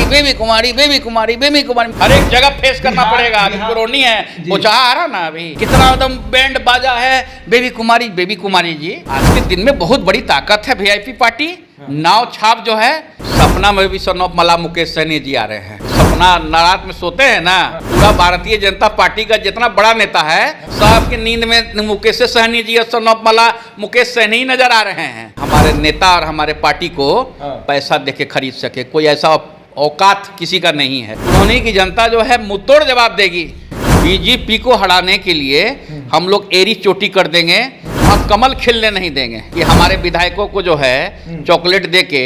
Baby कुमारी, baby कुमारी, baby कुमारी, हर एक जगह face करना पड़ेगा। अभी पुरानी है वो चाह आ रहा ना, अभी कितना एकदम बैंड बाजा है, बेबी कुमारी, बेबी कुमारी जी। आज के दिन में बहुत बड़ी ताकत है वीआईपी पार्टी। नाव छाप जो है, सपना में भी सन ऑफ मला मुकेश सहनी जी आ रहे हैं। सपना रात में सोते हैं ना, पूरा भारतीय जनता पार्टी का जितना बड़ा नेता है, साहब की नींद में मुकेश सहनी जी और सन ऑफ मला मुकेश सहनी नजर आ रहे हैं। हमारे नेता और हमारे पार्टी को पैसा देके खरीद सके कोई ऐसा औकात किसी का नहीं है। उन्होंने की जनता जो है मुंहतोड़ जवाब देगी। बीजेपी को हराने के लिए हम लोग एरी चोटी कर देंगे, हम कमल खिलने नहीं देंगे। कि हमारे विधायकों को जो है चॉकलेट दे के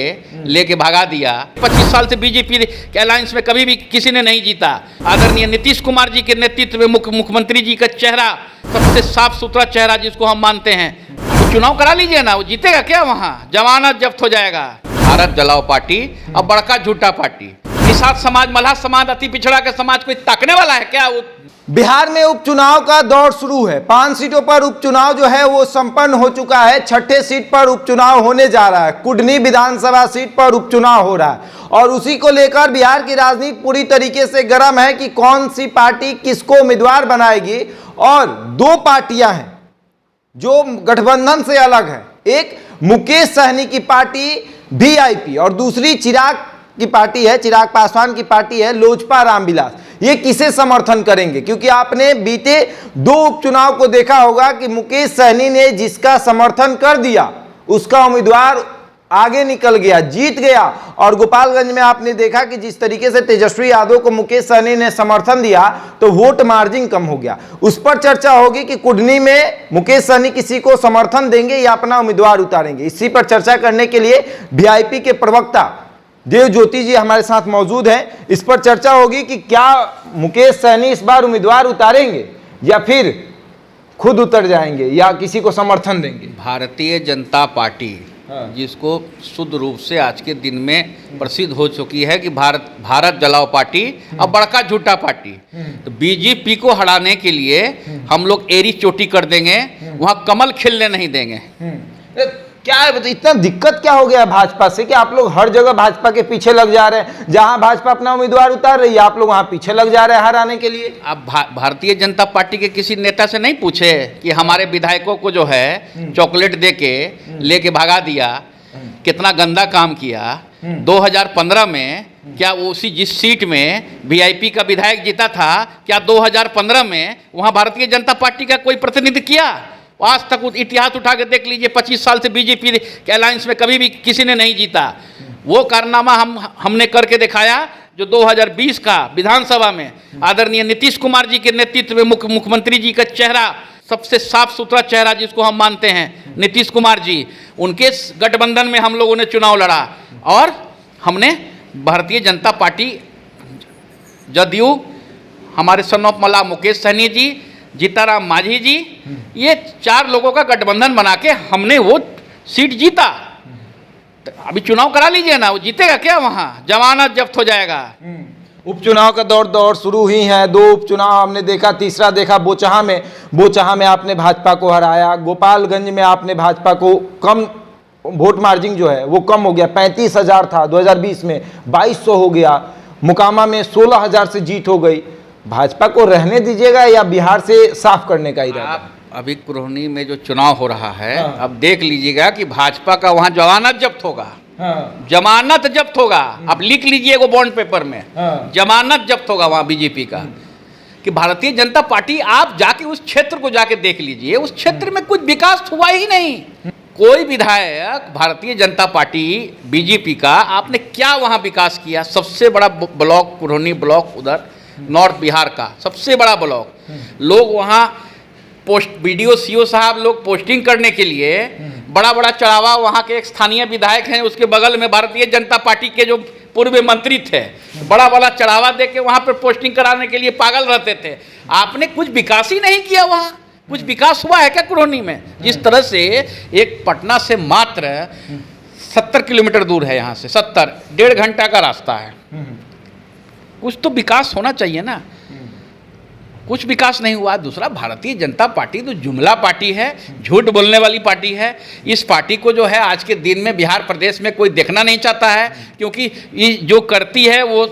लेके भगा दिया। 25 साल से बीजेपी के अलायंस में कभी भी किसी ने नहीं जीता। आदरणीय नीतीश कुमार जी के नेतृत्व में मुख्यमंत्री जी का चेहरा सबसे साफ सुथरा चेहरा जिसको हम मानते हैं, तो चुनाव करा लीजिए ना, वो जीतेगा क्या? वहाँ जमानत जब्त हो जाएगा। भारत जलाओ पार्टी अब बड़का झूठा पार्टी। निषाद समाज, मल्हार समाज, अति पिछड़ा के समाज कोई ताकने वाला है क्या? बिहार में उपचुनाव का दौर शुरू है। 5 सीटों पर उपचुनाव जो है वो संपन्न हो चुका है। 6ठे सीट पर उपचुनाव होने जा रहा है। कुडनी विधानसभा सीट पर उपचुनाव हो रहा है और उसी को लेकर बिहार की राजनीति पूरी तरीके से गर्म है कि कौन सी पार्टी किसको उम्मीदवार बनाएगी। और 2 पार्टियां हैं जो गठबंधन से अलग है। एक मुकेश सहनी की पार्टी वीआईपी और दूसरी चिराग की पार्टी है, चिराग पासवान की पार्टी है लोजपा रामविलास। ये किसे समर्थन करेंगे? क्योंकि आपने बीते 2 उपचुनाव को देखा होगा कि मुकेश सहनी ने जिसका समर्थन कर दिया उसका उम्मीदवार आगे निकल गया, जीत गया। और गोपालगंज में आपने देखा कि जिस तरीके से तेजस्वी यादव को मुकेश सहनी ने समर्थन दिया तो वोट मार्जिन कम हो गया। उस पर चर्चा होगी कि कुडनी में मुकेश सहनी किसी को समर्थन देंगे या अपना उम्मीदवार उतारेंगे। इसी पर चर्चा करने के लिए वीआईपी के प्रवक्ता देव ज्योति जी हमारे साथ मौजूद हैं। इस पर चर्चा होगी कि क्या मुकेश सहनी इस बार उम्मीदवार उतारेंगे या फिर खुद उतर जाएंगे या किसी को समर्थन देंगे। भारतीय जनता पार्टी जिसको शुद्ध रूप से आज के दिन में प्रसिद्ध हो चुकी है कि भारत जलाओ पार्टी अब बड़का झूठा पार्टी। तो बीजेपी को हराने के लिए हम लोग एरी चोटी कर देंगे, वहाँ कमल खिलने नहीं देंगे। क्या है इतना दिक्कत क्या हो गया भाजपा से कि आप लोग हर जगह भाजपा के पीछे लग जा रहे हैं? जहां भाजपा अपना उम्मीदवार उतार रही है आप लोग वहां पीछे लग जा रहे हैं हराने के लिए। अब भारतीय जनता पार्टी के किसी नेता से नहीं पूछे कि हमारे विधायकों को जो है चॉकलेट दे के लेके भगा दिया, कितना गंदा काम किया। 2015 में क्या उसी जिस सीट में वीआईपी का विधायक जीता था, क्या 2015 में वहां भारतीय जनता पार्टी का कोई प्रतिनिधि किया? आज तक इतिहास उठा के देख लीजिए, 25 साल से बीजेपी के अलायंस में कभी भी किसी ने नहीं जीता। वो कारनामा हमने करके दिखाया जो 2020 का विधानसभा में आदरणीय नीतीश कुमार जी के नेतृत्व में मुख्यमंत्री जी का चेहरा सबसे साफ सुथरा चेहरा जिसको हम मानते हैं, नीतीश कुमार जी, उनके गठबंधन में हम लोगों ने चुनाव लड़ा और हमने भारतीय जनता पार्टी, जदयू, हमारे सन ऑफ मला मुकेश सहनी जी, जीताराम मांझी जी, ये 4 लोगों का गठबंधन बना के हमने वो सीट जीता। तो अभी चुनाव करा लीजिए ना, वो जीतेगा क्या? वहाँ जमानत जब्त हो जाएगा। उपचुनाव का दौर शुरू ही है। 2 उपचुनाव हमने देखा, तीसरा देखा बोचहा में आपने भाजपा को हराया। गोपालगंज में आपने भाजपा को कम वोट मार्जिन जो है वो कम हो गया। 35,000 था 2020 में, 2200 हो गया। मुकामा में 16,000 से जीत हो गई। भाजपा को रहने दीजिएगा या बिहार से साफ करने का इरादा? अभी कुरोहनी में जो चुनाव हो रहा है, अब देख लीजिएगा कि भाजपा का वहां जमानत जब्त होगा। जमानत जब्त होगा। आप लिख लीजिए वो बॉन्ड पेपर में, जमानत जब्त होगा वहां बीजेपी का। कि भारतीय जनता पार्टी, आप जाके उस क्षेत्र को जाके देख लीजिए, उस क्षेत्र में कुछ विकास हुआ ही नहीं। कोई विधायक भारतीय जनता पार्टी बीजेपी का आपने क्या वहां विकास किया? सबसे बड़ा ब्लॉक कुरोहनी ब्लॉक, उधर नॉर्थ बिहार का सबसे बड़ा ब्लॉक। लोग वहाँ वीडियो सीओ साहब लोग पोस्टिंग करने के लिए बड़ा बड़ा चढ़ावा, वहाँ के एक स्थानीय विधायक हैं, उसके बगल में भारतीय जनता पार्टी के जो पूर्व मंत्री थे, बड़ा बड़ा चढ़ावा दे के वहाँ पर पोस्टिंग कराने के लिए पागल रहते थे। आपने कुछ विकास ही नहीं किया। वहाँ कुछ विकास हुआ है क्या कुरोहनी में? जिस तरह से एक पटना से मात्र 70 किलोमीटर दूर है, यहाँ से 70, 1.5 घंटा का रास्ता है। कुछ तो विकास होना चाहिए ना। कुछ विकास नहीं हुआ। दूसरा, भारतीय जनता पार्टी तो जुमला पार्टी है, झूठ बोलने वाली पार्टी है। इस पार्टी को जो है आज के दिन में बिहार प्रदेश में कोई देखना नहीं चाहता है, क्योंकि ये जो करती है वो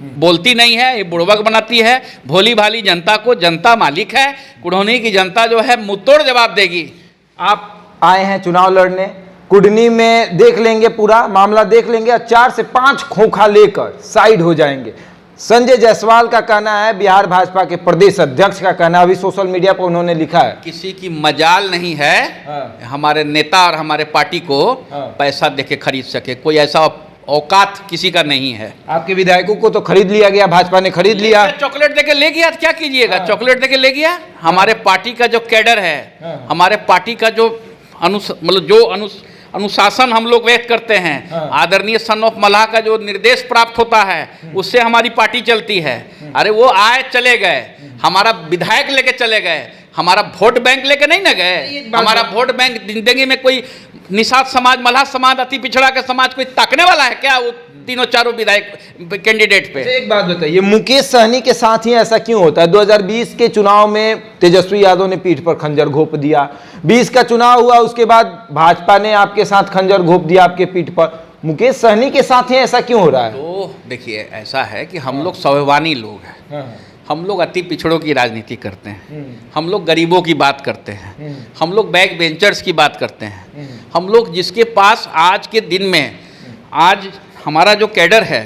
बोलती नहीं है, ये बुड़बक बनाती है। भोली भाली जनता को जनता मालिक है, कुढ़नी की जनता जो है मुंहतोड़ जवाब देगी। आप आए हैं चुनाव लड़ने, कुडनी में देख लेंगे, पूरा मामला देख लेंगे और 4 से 5 खोखा लेकर साइड हो जाएंगे। संजय जायसवाल का कहना है, बिहार भाजपा के प्रदेश अध्यक्ष का कहना, अभी सोशल मीडिया पर उन्होंने लिखा है, किसी की मजाल नहीं है हमारे नेता और हमारे पार्टी को पैसा देके खरीद सके, कोई ऐसा औकात किसी का नहीं है। आपके विधायकों को तो खरीद लिया गया, भाजपा ने खरीद लिया। चॉकलेट देके ले गया तो क्या कीजिएगा, चॉकलेट देके ले गया। हमारे पार्टी का जो कैडर है, हमारे पार्टी का जो अनुशासन हम लोग व्यक्त करते हैं, आदरणीय सन ऑफ मल्लाह का जो निर्देश प्राप्त होता है, उससे हमारी पार्टी चलती है। अरे वो आए चले गए, हमारा विधायक लेके चले गए, हमारा वोट बैंक लेके नहीं ना गए। हमारा वोट बैंक जिंदगी में कोई निषाद समाज, मल्लाह समाज, अति पिछड़ा के समाज कोई ताकने वाला है क्या वो तीनों चारों विधायक कैंडिडेट पे? एक बात बताइए, मुकेश सहनी के साथ ही ऐसा क्यों होता है? 2020 के चुनाव में तेजस्वी यादव ने पीठ पर खंजर घोंप दिया, 20 का चुनाव हुआ, उसके बाद भाजपा ने आपके साथ खंजर घोंप दिया आपके पीठ पर। मुकेश सहनी के साथ ही ऐसा क्यों हो रहा है? तो देखिए, ऐसा है कि हम लोग स्वाभिमानी लोग हैं, हम लोग अति पिछड़ों की राजनीति करते हैं, हम लोग गरीबों की बात करते हैं, हम लोग बैक बेंचर्स की बात करते हैं, हम लोग जिसके पास आज के दिन में, आज हमारा जो कैडर है,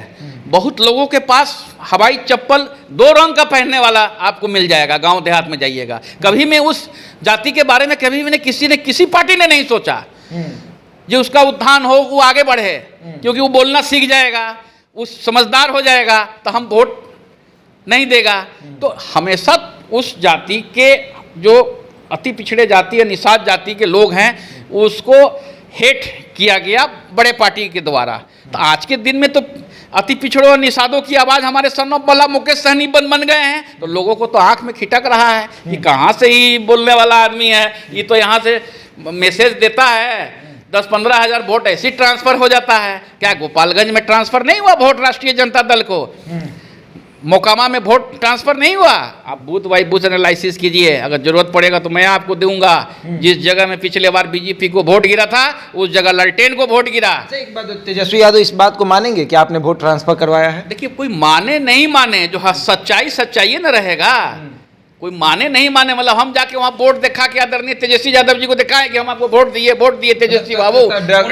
बहुत लोगों के पास हवाई चप्पल 2 रंग का पहनने वाला आपको मिल जाएगा। गांव देहात में जाइएगा, कभी मैं उस जाति के बारे में कभी मैंने किसी पार्टी ने नहीं सोचा जो उसका उत्थान हो, वो आगे बढ़े, क्योंकि वो बोलना सीख जाएगा, वो समझदार हो जाएगा तो हम वोट नहीं देगा। तो हमेशा उस जाति के जो अति पिछड़े जाति या निषाद जाति के लोग हैं, उसको हेट किया गया बड़े पार्टी के द्वारा। तो आज के दिन में तो अति पिछड़ों और निषादों की आवाज़ हमारे सन ऑफ मल्लाह मुकेश सहनी बन गए हैं। तो लोगों को तो आंख में खिटक रहा है कि कहाँ से ही बोलने वाला आदमी है, ये तो यहाँ से मैसेज देता है, 10-15 हज़ार वोट ऐसे ट्रांसफ़र हो जाता है। क्या गोपालगंज में ट्रांसफ़र नहीं हुआ वोट राष्ट्रीय जनता दल को? मोकामा में वोट ट्रांसफर नहीं हुआ? आप बूथ बाई बूथ एनालिसिस कीजिए, अगर जरूरत पड़ेगा तो मैं आपको दूंगा। जिस जगह में पिछले बार बीजेपी को वोट गिरा था, उस जगह ललटेन को वोट गिरा। एक बात, तेजस्वी यादव इस बात को मानेंगे कि आपने वोट ट्रांसफर करवाया है? देखिए, कोई माने नहीं माने, जो सच्चाई न रहेगा। कोई माने नहीं माने मतलब हम जाके वहाँ वोट दिखा के आदरणीय तेजस्वी यादव जी को दिखाए कि हम आपको वोट दिए तेजस्वी बाबू।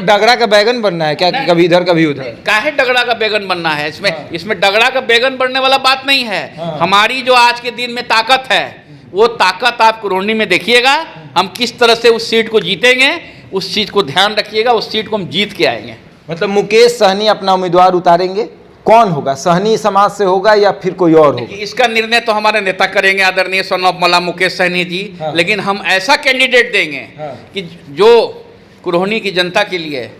डगरा का बैगन बनना है क्या? कभी इधर कभी उधर? काहे डगरा का बैगन बनना है? इसमें डगरा का बैगन बनने वाला बात नहीं है। हमारी जो आज के दिन में ताकत है, वो ताकत आप कुरोनी में देखिएगा। हम किस तरह से उस सीट को जीतेंगे, उस चीज को ध्यान रखिएगा, उस सीट को हम जीत के आएंगे। मतलब मुकेश सहनी अपना उम्मीदवार उतारेंगे, कौन होगा? सहनी समाज से होगा या फिर कोई और होगा? इसका निर्णय तो हमारे नेता करेंगे, आदरणीय सन ऑफ मल्लाह मुकेश सहनी जी। लेकिन हम ऐसा कैंडिडेट देंगे कि जो कुरोनी की जनता के लिए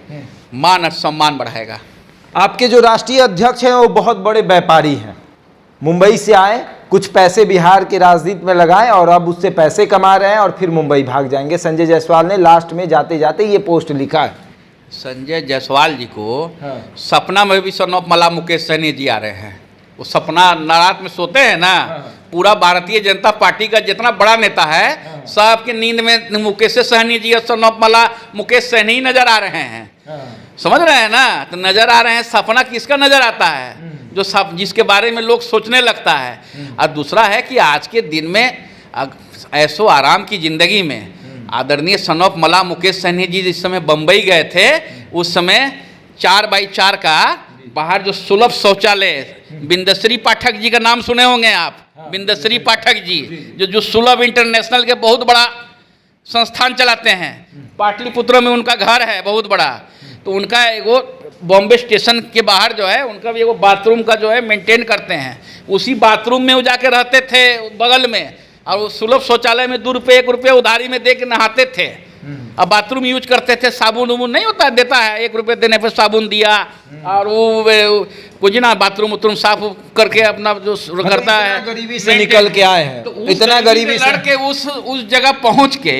मान और सम्मान बढ़ाएगा। आपके जो राष्ट्रीय अध्यक्ष हैं वो बहुत बड़े व्यापारी हैं, मुंबई से आए, कुछ पैसे बिहार के राजनीति में लगाए और अब उससे पैसे कमा रहे हैं और फिर मुंबई भाग जाएंगे। संजय जायसवाल ने लास्ट में जाते जाते ये पोस्ट लिखा है। संजय जायसवाल जी को सपना में भी सन ऑफ मल्लाह मुकेश सहनी जी आ रहे हैं। वो सपना रात में सोते हैं ना, पूरा भारतीय जनता पार्टी का जितना बड़ा नेता है, सबके नींद में मुकेश सहनी जी और सन ऑफ मल्लाह मुकेश सहनी ही नजर आ रहे हैं। समझ रहे हैं ना? तो नजर आ रहे हैं। सपना किसका नजर आता है? जो जिसके बारे में लोग सोचने लगता है। और दूसरा है कि आज के दिन में ऐशो आराम की जिंदगी में आदरणीय सन ऑफ मल्लाह मुकेश सहनी जी जिस समय बम्बई गए थे, उस समय 4x4 का बाहर जो सुलभ शौचालय, बिंदश्री पाठक जी का नाम सुने होंगे आप, बिंदश्री पाठक जी जो सुलभ इंटरनेशनल के बहुत बड़ा संस्थान चलाते हैं, पाटलिपुत्र में उनका घर है बहुत बड़ा। तो उनका एगो बॉम्बे स्टेशन के बाहर जो है उनका भी एगो बाथरूम का जो है मेंटेन करते हैं। उसी बाथरूम में वो जाके रहते थे बगल में, और वो सुलभ शौचालय में 2 रुपये 1 रुपये उधारी में दे के नहाते थे। अब बाथरूम यूज करते थे, साबुन उबुन नहीं होता, देता है 1 रुपये देने पर साबुन दिया, और वो कुछ ना बाथरूम उथरूम साफ करके अपना जो करता है। गरीबी से निकल के आए हैं, तो इतना गरीबी से लड़के उस जगह पहुंच के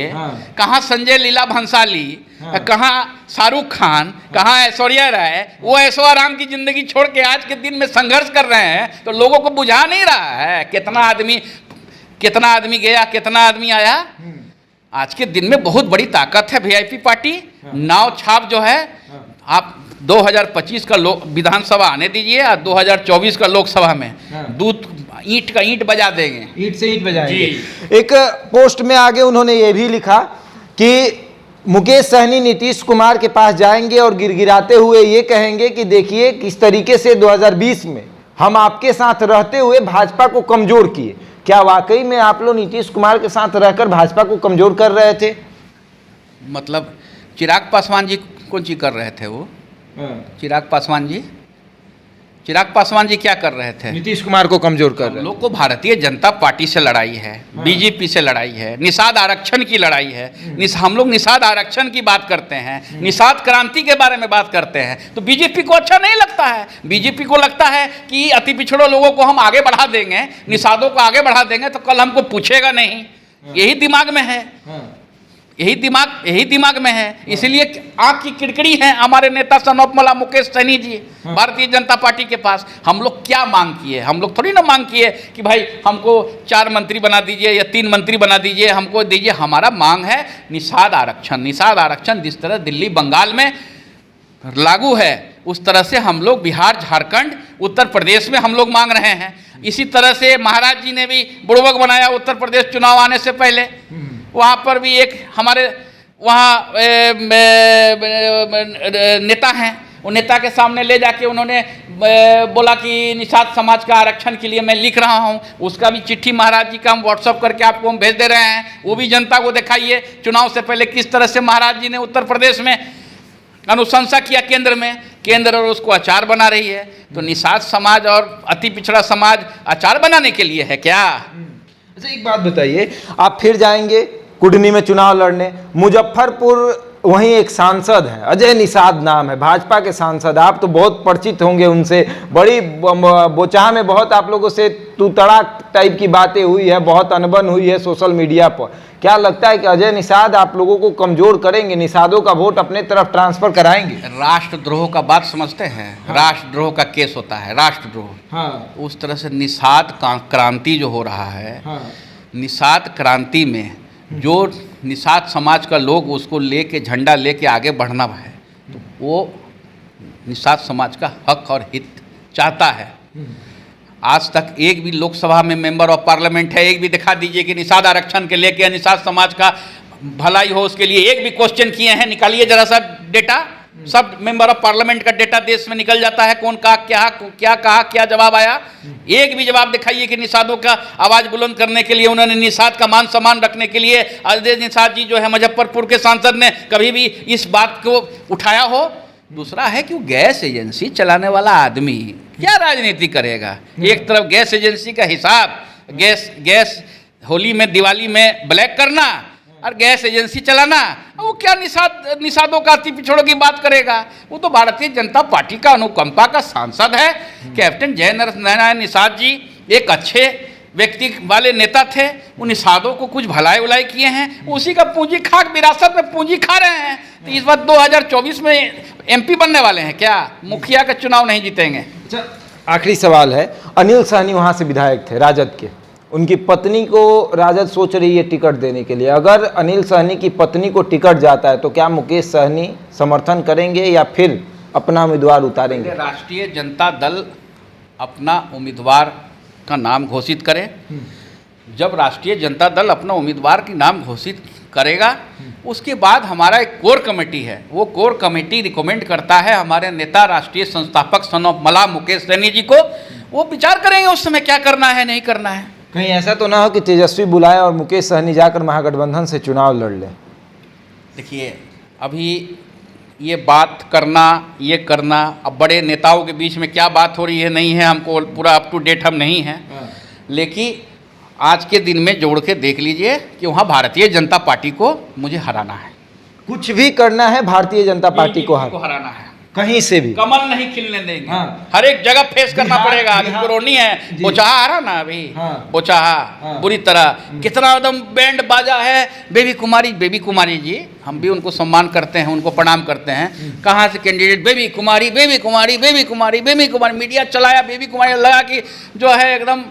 कहाँ संजय लीला भंसाली, कहाँ शाहरुख खान, कहाँ ऐश्वर्या राय, वो ऐशो आराम की जिंदगी छोड़ के आज के दिन में संघर्ष कर रहे हैं। तो लोगों को बुझा नहीं रहा है कितना आदमी कितना आदमी गया, कितना आदमी आया। आज के दिन में बहुत बड़ी ताकत है वीआईपी पार्टी। नाव छाप जो है, आप 2025 का विधानसभा आने दीजिए और 2024 का लोकसभा में दूध ईंट का ईंट बजा देंगे, ईंट से ईंट बजाएंगे। एक पोस्ट में आगे उन्होंने ये भी लिखा कि मुकेश सहनी नीतीश कुमार के पास जाएंगे और गिड़गिड़ाते हुए ये कहेंगे कि देखिए किस तरीके से 2020 में हम आपके साथ रहते हुए भाजपा को कमजोर किए। क्या वाकई में आप लोग नीतीश कुमार के साथ रहकर भाजपा को कमजोर कर रहे थे? मतलब चिराग पासवान जी कौन चीज कर रहे थे? वो चिराग पासवान जी क्या कर रहे थे? नीतीश कुमार को कमजोर कर रहे। लोग को भारतीय जनता पार्टी से लड़ाई है, बीजेपी से लड़ाई है, निषाद आरक्षण की लड़ाई है। हम लोग निषाद आरक्षण की बात करते हैं, निषाद क्रांति के बारे में बात करते हैं, तो बीजेपी को अच्छा नहीं लगता है। बीजेपी को लगता है कि अति पिछड़ों लोगों को हम आगे बढ़ा देंगे, निषादों को आगे बढ़ा देंगे तो कल हमको पूछेगा नहीं। यही दिमाग में है, यही दिमाग में है। इसलिए आंख की किड़किड़ी है हमारे नेता सनोपमला मुकेश सहनी जी भारतीय जनता पार्टी के पास। हम लोग क्या मांग किए? हम लोग थोड़ी ना मांग किए कि भाई हमको 4 मंत्री बना दीजिए या 3 मंत्री बना दीजिए, हमको दीजिए। हमारा मांग है निषाद आरक्षण। निषाद आरक्षण जिस तरह दिल्ली बंगाल में लागू है उस तरह से हम लोग बिहार, झारखंड, उत्तर प्रदेश में हम लोग मांग रहे हैं। इसी तरह से महाराज जी ने भी बुड़वक बनाया उत्तर प्रदेश चुनाव आने से पहले। वहाँ पर भी एक हमारे वहाँ नेता हैं, वो नेता के सामने ले जाके उन्होंने बोला कि निषाद समाज का आरक्षण के लिए मैं लिख रहा हूँ। उसका भी चिट्ठी महाराज जी का हम व्हाट्सअप करके आपको हम भेज दे रहे हैं, वो भी जनता को दिखाइए। चुनाव से पहले किस तरह से महाराज जी ने उत्तर प्रदेश में अनुशंसा किया केंद्र और उसको अचार बना रही है। तो निषाद समाज और अति पिछड़ा समाज अचार बनाने के लिए है क्या? अच्छा, एक बात बताइए, आप फिर जाएंगे कुडनी में चुनाव लड़ने। मुजफ्फरपुर वहीं एक सांसद है, अजय निषाद नाम है, भाजपा के सांसद। आप तो बहुत परिचित होंगे उनसे, बड़ी बोचाह में बहुत आप लोगों से तू तड़ाक टाइप की बातें हुई है, बहुत अनबन हुई है सोशल मीडिया पर। क्या लगता है कि अजय निषाद आप लोगों को कमजोर करेंगे, निषादों का वोट अपने तरफ ट्रांसफर कराएंगे? राष्ट्रद्रोह का बात समझते हैं? हाँ। राष्ट्रद्रोह का केस होता है, राष्ट्रद्रोह। हाँ। उस तरह से निषाद क्रांति जो हो रहा है, हाँ। निषाद क्रांति में जो निषाद समाज का लोग उसको लेके झंडा लेके आगे बढ़ना है, तो वो निषाद समाज का हक और हित चाहता है। आज तक एक भी लोकसभा में मेंबर ऑफ पार्लियामेंट है, एक भी दिखा दीजिए कि निषाद आरक्षण के लेके निषाद समाज का भलाई हो उसके लिए एक भी क्वेश्चन किए हैं? निकालिए जरा सा डेटा। सब मेंबर ऑफ पार्लियामेंट का डेटा देश में निकल जाता है, कौन कहा क्या कहा, क्या जवाब आया। एक भी जवाब दिखाइए कि निषादों का आवाज बुलंद करने के लिए, उन्होंने निषाद का मान सम्मान रखने के लिए अजय निषाद जी जो है मुजफ्फरपुर के सांसद ने कभी भी इस बात को उठाया हो। दूसरा है कि वो गैस एजेंसी चलाने वाला आदमी क्या राजनीति करेगा? एक तरफ गैस एजेंसी का हिसाब, गैस होली में दिवाली में ब्लैक करना और गैस एजेंसी चलाना, वो क्या निषादों का अति पिछड़ों की बात करेगा? वो तो भारतीय जनता पार्टी का अनुकंपा का सांसद है। कैप्टन जय नारायण निषाद जी एक अच्छे व्यक्ति वाले नेता थे, वो निषादों को कुछ भलाई उलाई किए हैं, उसी का पूंजी खा विरासत में पूंजी खा रहे हैं। तो इस बार 2024 में एमपी बनने वाले हैं क्या? मुखिया का चुनाव नहीं जीतेंगे। अच्छा, आखिरी सवाल है, अनिल सहनी वहाँ से विधायक थे राजद के, उनकी पत्नी को राजद सोच रही है टिकट देने के लिए। अगर अनिल सहनी की पत्नी को टिकट जाता है तो क्या मुकेश सहनी समर्थन करेंगे या फिर अपना उम्मीदवार उतारेंगे? राष्ट्रीय जनता दल अपना उम्मीदवार का नाम घोषित करे। जब राष्ट्रीय जनता दल अपना उम्मीदवार की नाम घोषित करेगा उसके बाद हमारा एक कोर कमेटी है, वो कोर कमेटी रिकमेंड करता है हमारे नेता राष्ट्रीय संस्थापक सनोपमला मुकेश सहनी जी को। वो विचार करेंगे उस समय क्या करना है नहीं करना है। कहीं ऐसा तो ना हो कि तेजस्वी बुलाए और मुकेश सहनी जाकर महागठबंधन से चुनाव लड़ ले? देखिए, अभी ये बात करना, ये करना, अब बड़े नेताओं के बीच में क्या बात हो रही है नहीं है, हमको पूरा अप टू डेट हम नहीं हैं, लेकिन आज के दिन में जोड़ के देख लीजिए कि वहाँ भारतीय जनता पार्टी को मुझे हराना है। कुछ भी करना है, भारतीय जनता पार्टी को हराना है। कहीं से भी कमल नहीं खिलने देंगे। हाँ। हर एक जगह फेस करना बिहार- पड़ेगा। अभी बिहार- कोरोनी है, जी। बोचहा आ रहा ना अभी, हाँ। बोचहा हाँ। बुरी तरह, कितना एकदम बैंड बाजा है। बेबी कुमारी जी, हम भी उनको सम्मान करते हैं, उनको प्रणाम करते हैं। कहाँ से कैंडिडेट बेबी कुमारी, मीडिया चलाया, बेबी कुमारी लगा कि जो है एकदम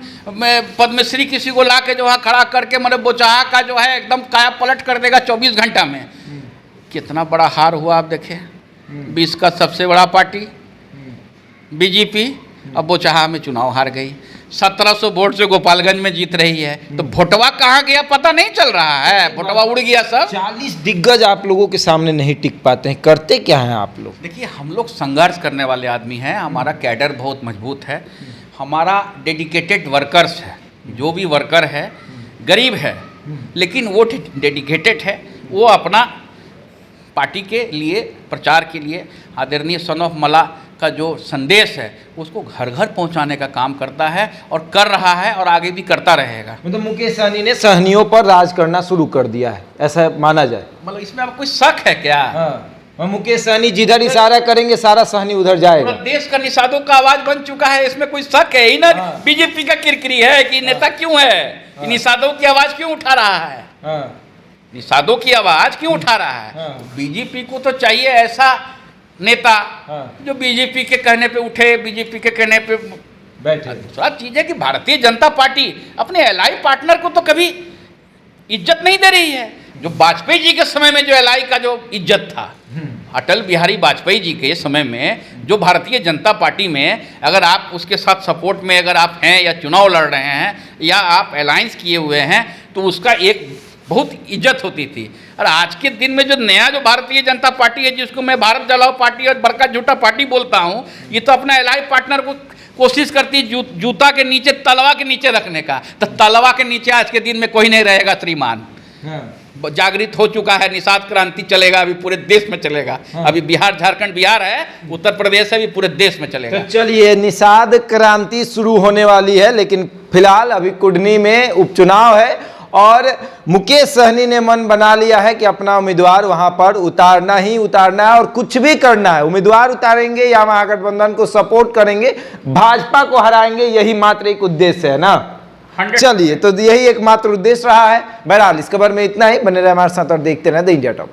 पद्मश्री किसी को ला के जो है खड़ा करके मतलब बोचहा का जो है एकदम काया पलट कर देगा 24 घंटा में। कितना बड़ा हार हुआ आप देखें। 20 का सबसे बड़ा पार्टी बीजेपी अब बोचहा में चुनाव हार गई। 1700 वोट से गोपालगंज में जीत रही है, तो भोटवा कहाँ गया पता नहीं चल रहा है। भोटवा उड़ गया सब। 40 दिग्गज आप लोगों के सामने नहीं टिक पाते हैं, करते क्या हैं आप लोग? देखिए, हम लोग संघर्ष करने वाले आदमी हैं। हमारा कैडर बहुत मजबूत है, हमारा डेडिकेटेड वर्कर्स है। जो भी वर्कर है गरीब है लेकिन वो डेडिकेटेड है। वो अपना पार्टी के लिए, प्रचार के लिए आदरणीय सन ऑफ मला का जो संदेश है उसको घर घर पहुंचाने का काम करता है और कर रहा है और आगे भी करता रहेगा। मतलब मुकेश सहनी ने सहनियों पर राज करना शुरू कर दिया है, ऐसा माना जाए? मतलब इसमें अब कोई शक है क्या? हाँ, मुकेश सहनी जिधर इशारा करेंगे सारा सहनी उधर जाएगा। पूरा देश का निषादों का आवाज बन चुका है, इसमें कोई शक है ही ना? हाँ। बीजेपी का किरकिरी है कि नेता क्यों है, निषादों की आवाज क्यों उठा रहा है, निषादों की आवाज क्यों उठा रहा है? हाँ। बीजेपी को तो चाहिए ऐसा नेता जो बीजेपी के कहने पे उठे, बीजेपी के कहने पे बैठे। दूसरा चीज है कि भारतीय जनता पार्टी अपने एलआई पार्टनर को तो कभी इज्जत नहीं दे रही है। जो वाजपेयी जी के समय में जो एलआई का जो इज्जत था, अटल बिहारी वाजपेयी जी के समय में जो भारतीय जनता पार्टी में अगर आप उसके साथ सपोर्ट में अगर आप हैं या चुनाव लड़ रहे हैं या आप अलायंस किए हुए हैं तो उसका एक बहुत इज्जत होती थी। और आज के दिन में जो नया जो भारतीय जनता पार्टी है, जिसको मैं भारत जलाओ पार्टी और बड़का झूठा पार्टी बोलता हूँ, ये तो अपना एलआई पार्टनर को कोशिश करती है जूता के नीचे, तलवा के नीचे रखने का। तो तलवा के नीचे आज के दिन में कोई नहीं रहेगा श्रीमान। जागृत हो चुका है, निषाद क्रांति चलेगा, अभी पूरे देश में चलेगा। अभी बिहार, झारखंड बिहार है, उत्तर प्रदेश है, अभी पूरे देश में चलेगा। तो चलिए, निषाद क्रांति शुरू होने वाली है, लेकिन फिलहाल अभी कुडनी में उपचुनाव है और मुकेश सहनी ने मन बना लिया है कि अपना उम्मीदवार वहां पर उतारना ही उतारना है और कुछ भी करना है। उम्मीदवार उतारेंगे या महागठबंधन को सपोर्ट करेंगे, भाजपा को हराएंगे, यही मात्र एक उद्देश्य है ना। चलिए, तो यही एकमात्र उद्देश्य रहा है। बहरहाल इस खबर में इतना ही। बने रहे हमारे साथ और देखते रहे द इंडिया टॉप।